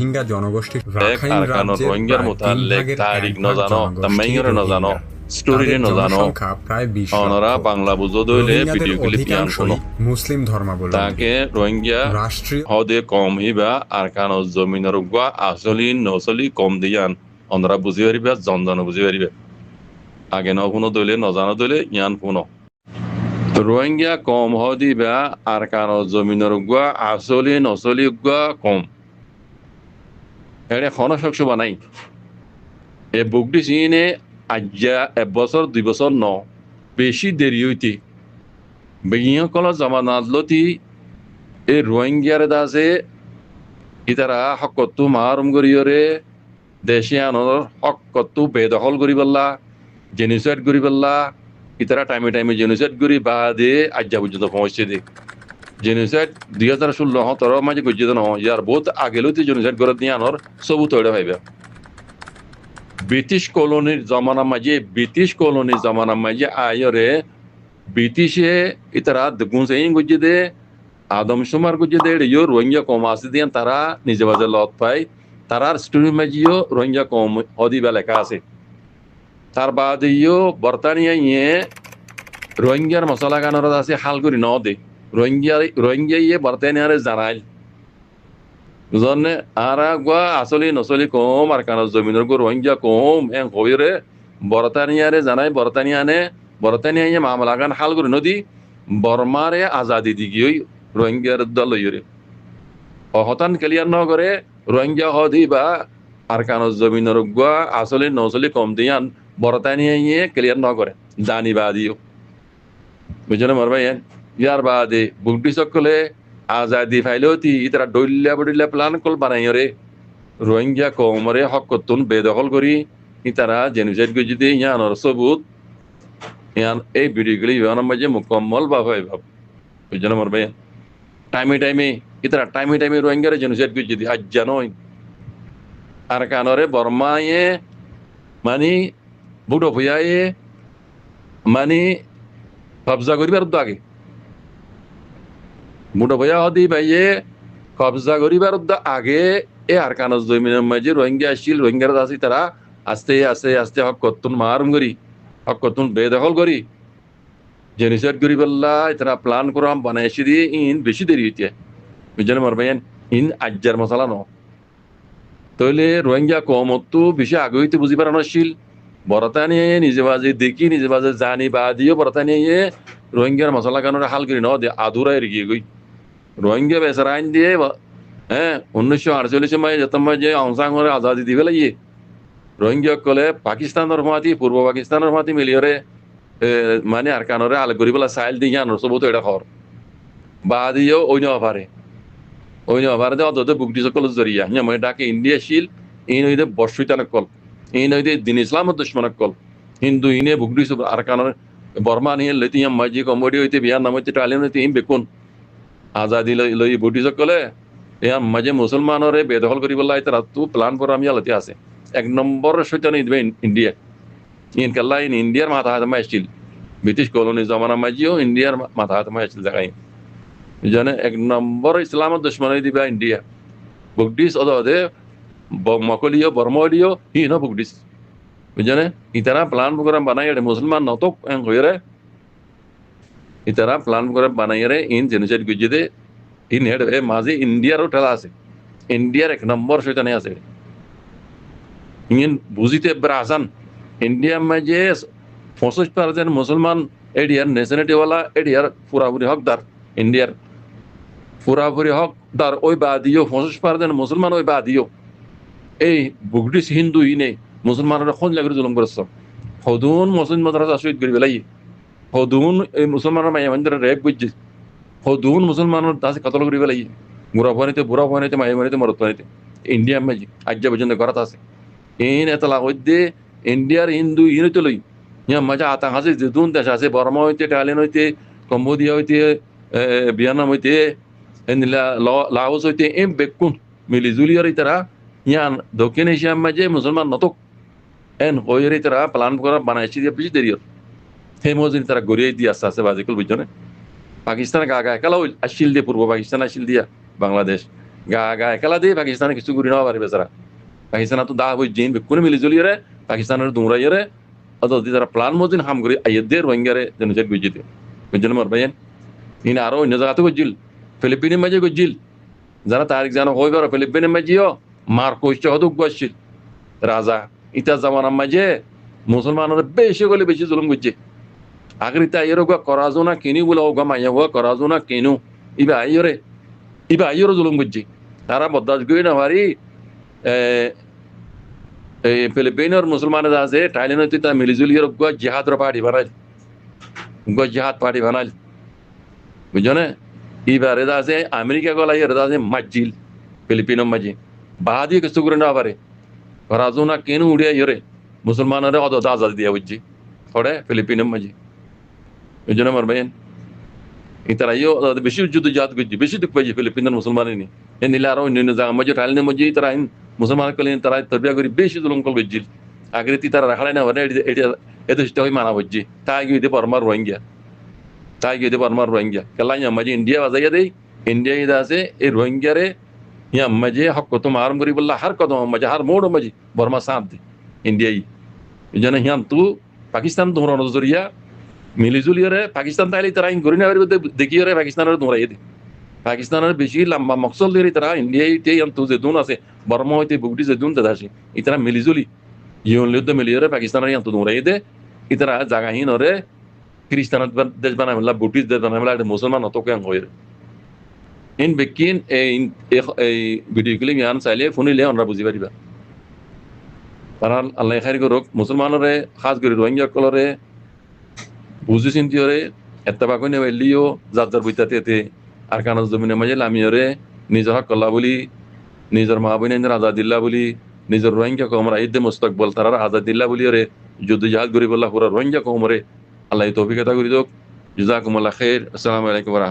রোহিঙ্গা জনগোষ্ঠীর Rakhine Arkano রাজ্যের Rohingya প্রায় 3 mutallek ভাগের tarik 1 no ভাগ jano, জনগোষ্ঠী tammengere no jano, Rohingya. story তাদের no jano. জনসংখ্যা প্রায় 20 Onora লক্ষ। Bangla bujo doile রোহিঙ্গাদের video clip yan অধিকাংশই kuno. মুসলিম ধর্মাবলম্বী। Take Rohingya রাষ্ট্রীয় hode kom hiba Arkano zominor ugwa asoli nosoli kom diyan. Onora buji baribe jonjano buji baribe. Age no kuno doile no jano doile yan kuno. Rohingya কম হদিবা আর কারো জমিনের উগুয়া আসলি নসলি উগুয়া কম এটা খনশক্ষ বানাই এ বুকটি চিনে আজ্ঞা 1 বছর 2 বছর ন বেশি দেরি হইতে বেগিয়কল জামানাতলতি এই রোহিঙ্গার দাসে ইতারা হকতু মারুম গরিয়রে দেশে আনর হকতু বেদখল করি পাল্লা জেনোসাইড করি পাল্লা ইতারা টাইমে টাইমে জেনোসাইড করি বাদে আজ্ঞা পর্যন্ত পৌঁছে দে জেনোসাইড 2016-17 মাঝে গজ্জিত নহয় ইয়ার বহুত আগেলতে জেনোসাইড করে দিয়ে আনর সবু তৈরি হইবে ব্রিটিশ কলোনির জমানা মাঝে আয়রে ব্রিটিশে ইতারা গুনসে গজ্জি দে আদমশুমার গজ্জি দে ইয়ো রোহিঙ্গা কম আছে দিয়ে তারা নিজে বাজে লত পায় তারার স্টোরি মাঝিও রোহিঙ্গা কম হদিবা লেখা আছে তার বাদে ইয়ো বর্তানিয়া ইয়ে রোহিঙ্গার মশলা গানোর আছে হাল করি ন দে রোহিঙ্গা ইয়ে বর্তানিয়ারে জানাইল বুঝনে আরা গোয়া আসলি নসলি কম আর কানো জমিনের গো রোহিঙ্গা কম এন হইরে বর্তানিয়ারে জানাই বর্তানিয়া ইয়ে মামলা গান হাল করি নদী বর্মারে আজাদি দি গিয়ে রোহিঙ্গার দল ইয়ে অহতান ক্লিয়ার ন করে রোহিঙ্গা হদি বা আর কানো জমিনের গোয়া আসলি নসলি কম দিয়ান বর্তানিয়া ইয়ে ক্লিয়ার ন করে জানি বাদিও বুঝলে মর ভাই ইয়ার বাদে বুকটি সকলে আজাদি ফাইলতি ইতারা ডইল্লা প্লান কল বানাই রে রোহিঙ্গা কমরে হকতুন বেদখল করি ইতারা জেনোসাইড গজি দে ইয়ানর সবুত ইয়ান এই ভিডিওগুলি ইয়ানোর মাঝে মুকম্মল ভাবে ভাব বুঝলে মর ভাই টাইমে ইতারা টাইমে রোহিঙ্গারে জেনোসাইড গজি দি আজ জানোই আর কানরে বর্মায়ে মানে বুড়ো ভুয়ায়ে মানে কবজা করিবার আগে বুড়ো ভুয়া হদি ভাইয়ে কবজা করিবার আগে এ আর কানজ জমিনের মাঝে রোহিঙ্গা আসছিল রোহিঙ্গার আছে তারা আস্তে আস্তে হক কতুন মারুম করি হক কতুন বেদখল করি জেনোসাইড করি বললা তারা প্ল্যান করাম বানাইছি দিয়ে ইন বেশি দেরি হইতে বুঝলেন মর ভাইয়েন ইন আজ্জার মশলা ন তইলে রোহিঙ্গা কমতো বেশি আগে হইতে বুঝি পারানো আসছিল বরতানিয়ে নিজে বাজে দেখি নিজে বাজে জানি বা দিও বরতানিয়ে রোহিঙ্গার মশলা কানোর হাল করি ন দে আধুরা এগিয়ে গই রোহিঙ্গা বেচারা আইন দিয়ে হ্যাঁ 1948 মাঝে যত মাঝে অংসাঙ্গরে আজাদি দিবে লাগিয়ে রোহিঙ্গা কলে পাকিস্তানের মাতি পূর্ব পাকিস্তানের মাতি মিলিয়রে মানে আর কানোরে আল করি বলা সাইল দিয়ে আনোর সব তো এটা খর বা দিও অন্য অভারে দে অত বুকটি সকল জরিয়া মানে ডাকে ইন্ডিয়া শিল ইন হইতে বর্ষিতানক কল ইন হইতে দিন ইসলামের দুশ্মনক কল হিন্দু ইনে বুকটি আর কানোর বর্মা নিয়ে লইতে মাঝি কমডি হইতে বিয়ার নাম হইতে টালিন হইতে ইম বেকুন আজাদি লই বুটি সকলে ইয়ার মাঝে মুসলমানরে বেদখল করি বললা তারা তো প্ল্যান করা আমি আলতে আছে 1 নম্বর শৈতান দিবে ইন্ডিয়া ইন কাল্লা ইন ইন্ডিয়ার মাথা হাতে মাইছিল ব্রিটিশ কলোনি জমানা মাঝিও ইন্ডিয়ার মাথা হাতে মাইছিল জায়গায় জানে 1 নম্বর ইসলামের দুশ্মন দিবা ইন্ডিয়া বুকডিস অদে মকলিও বর্মলিও হিনো বুকডিস বুঝনে ইতারা প্ল্যান প্রোগ্রাম বানাই মুসলমান নতক হইরে ইতারা প্ল্যান প্রোগ্রাম বানাই রে ইন জেনোসাইড গজি দে ইন হেড এ মাঝে ইন্ডিয়ারও ঠেলা আছে ইন্ডিয়ার 1 নম্বর শয়তানে আছে ইন বুঝিতে ব্রাজান ইন্ডিয়ার মাঝে 65% মুসলমান এডিয়ার নেশনালিটি ওয়ালা এডিয়ার পুরাপুরি হকদার ইন্ডিয়ার পুরাপুরি হকদার ওই বাদিও 65% মুসলমান ওই বাদিও এই বুগডিস হিন্দু ইনে মুসলমানরা কোন লাগরে জুলুম করছ হদুন মুসলিম মাদ্রাসা শহীদ করি বেলাই হদুন এই মুসলমানের মায়া মন্দিরে রেপ করছে হদুন মুসলমানের দাসে কতল করি বেলাই বুড়া ভয়নিতে মায়া ভয়নিতে মরত ভয়নিতে ইন্ডিয়া মাঝি আজ্ঞা পর্যন্ত ঘরত আছে ইন এতলা হইতে ইন্ডিয়ার হিন্দু ইনতে লই ইয়া মজা আতা হাসে যে দুন দেশ আছে বর্মা হইতে টালিন হইতে কম্বোডিয়া হইতে ভিয়েতনাম হইতে এনিলা লাওস হইতে এম বেকুন মিলি জুলিয়ার তারা ইয়ান দক্ষিণ এশিয়ার মাঝে মুসলমান নতক এন হইরে তারা প্ল্যান করা বানাইছি দিয়ে বেশি দেরি সেই মজিন তারা গড়িয়ে দিয়ে আস্তে আস্তে বাজিকল বুঝছো না পাকিস্তান গা একালা আসিল দিয়ে পূর্ব পাকিস্তান আসিল দিয়া বাংলাদেশ গা গা একেলা দিয়ে পাকিস্তানে কিছু করি নেওয়া পারে বেচারা পাকিস্তান তো দা বই জিন বেকুনে মিলি জুলিয়ে রে পাকিস্তানের দৌড়াইয়ে রে অত তারা প্লান মজিন হাম করি আইয়ে দিয়ে রোহিঙ্গারে যেন যে গুজিতে বুঝলেন মর ভাইয়েন ইন আরো অন্য জায়গাতে গজিল ফিলিপিনের মাঝে গজিল যারা তারিখ জানো হয়ে পারো ফিলিপিনের মাঝেও মার কোষ্ঠ হতো গছিল রাজা ইতা জামানার মাঝে মুসলমানের বেশি গলে বেশি জুলুম করছে আগের ইতা আইয়ের করাজো না কিনি বলে ওগা মাইয়া হোক করাজো না কেনু ইবা আইয়েরও জুলুম করছে তারা বদাস গই না পারি ফিলিপিনের মুসলমানের আছে থাইল্যান্ড তুই তা মিলিজুলিয়ের জিহাদর পার্টি বানাইল জিহাদ পার্টি বানাইল বুঝছো না এবার এদা আছে আমেরিকা গলা এদা আছে মাজিল ফিলিপিনের মাঝে বাহা দিয়ে কিছু করে না পারে করাজো না কেন উড়িয়া ইয়ে মুসলমানের অত আজাদ দিয়া বুঝছি থোড়ে ফিলিপিনের মাঝে বুঝছো না মার ভাইয়েন তারা ইয়ে বেশি যুদ্ধ জাত করছে বেশি দুঃখ পাইছে ফিলিপিনের মুসলমানের নি এ নিলে আরো অন্যান্য জায়গা মাঝে থাইল্যান্ডের মাঝে তারা মুসলমান কলেন তারা তরবিয়া করি বেশি জুলুম কল বুঝছিল আগের তারা রাখালাই না এটা এদেশ হয়ে মানা বুঝছি তাই গিয়ে পরমার রোহিঙ্গা তাই গিয়ে পরমার রোহিঙ্গা কেলাই মাঝে ইন্ডিয়া বাজাইয়া দেয় ইন্ডিয়া ইদা আছে এই রোহিঙ্গারে ইয়া মাঝে হক কত মারম করি বললা হার কদম মাঝে হার মোড় মাঝে বর্মা সাঁত দে ইন্ডিয়াই যেন হিয়ান তু পাকিস্তান তোমরা নজরিয়া মিলিজুলিয়ারে পাকিস্তান তাইলে তারা ইন করি না দেখিয়ে পাকিস্তানের দৌড়াইয়ে দে পাকিস্তানের বেশি লম্বা মকসল দিয়ে তারা ইন্ডিয়ায় তু যেদুন আছে বর্মা হইতে বুকটি যেদুন তাদের আসে ইতারা মিলিজুলি ইউন লিউদ্ধ মিলিয়ে পাকিস্তানের ইয়ান তু দৌড়াইয়ে দে ইতারা জাগাহীন ওরে খ্রিস্টান দেশ বানাই মেলা বুটিশ দেশ বানাই মেলা মুসলমান অতকে হয়ে ইন বেকিন এই ভিডিও ক্লিপ ইয়ান চাইলে শুনিলে আমরা বুঝি পারিবা কারণ আল্লাহ খাই করুক মুসলমানরে খাস করে রোহিঙ্গা কলরে বুঝি চিন্তিওরে এত্তাবাকই নেবাইলিও যার বইতাতে এতে আর কানজ জমিনের মাঝে লামিওরে নিজর হক কল্লা বলি নিজের মা বোনের আজাদিল্লা বলি নিজের রোহিঙ্গা কমরা ঈদে মুস্তকবল তারা আজাদিল্লা বলি ওরে যুদ্ধ জাহাজ গরিব আল্লাহ পুরা রোহিঙ্গা কমরে আল্লাহ তৌফিক আতা করি দোক জাযাকুমুল্লাহ খাইর আসসালামু আলাইকুম ওয়া রাহমাতুল্লাহ।